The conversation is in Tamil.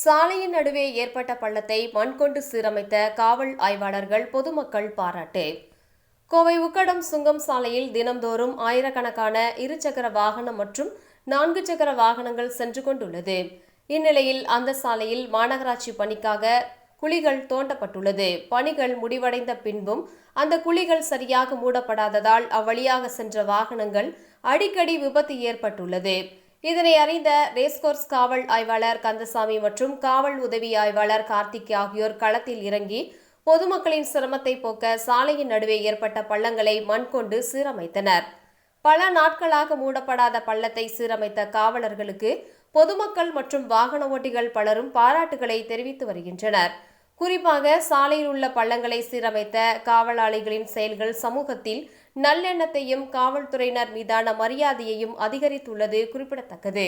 சாலையின் நடுவே ஏற்பட்ட பள்ளத்தை மண் கொண்டு சீரமைத்த காவல் ஆய்வாளர்கள் பொதுமக்கள் பாராட்டு. கோவை உக்கடம் சுங்கம் சாலையில் தினம்தோறும் ஆயிரக்கணக்கான இருசக்கர வாகனம் மற்றும் 4 சக்கர வாகனங்கள் சென்று கொண்டுள்ளது. இந்நிலையில் அந்த சாலையில் மாநகராட்சி பணிக்காக குழிகள் தோண்டப்பட்டுள்ளது. பணிகள் முடிவடைந்த பின்பும் அந்த குழிகள் சரியாக மூடப்படாததால் அவ்வழியாக சென்ற வாகனங்கள் அடிக்கடி விபத்து ஏற்பட்டுள்ளது. இதனை அறிந்த ரேஸ்கோர்ஸ் காவல் ஆய்வாளர் கந்தசாமி மற்றும் காவல் உதவி ஆய்வாளர் கார்த்திக் ஆகியோர் களத்தில் இறங்கி பொதுமக்களின் சிரமத்தை போக்க சாலையின் நடுவே ஏற்பட்ட பள்ளங்களை மண் கொண்டு சீரமைத்தனர். பல நாட்களாக மூடப்படாத பள்ளத்தை சீரமைத்த காவலர்களுக்கு பொதுமக்கள் மற்றும் வாகன ஓட்டிகள் பலரும் பாராட்டுகளை தெரிவித்து வருகின்றனர். குறிப்பாக சாலையில் உள்ள பள்ளங்களை சீரமைத்த காவலாளிகளின் செயல்கள் சமூகத்தில் நல்லெண்ணத்தையும் காவல்துறையினர் மீதான மரியாதையையும் அதிகரித்துள்ளது குறிப்பிடத்தக்கது.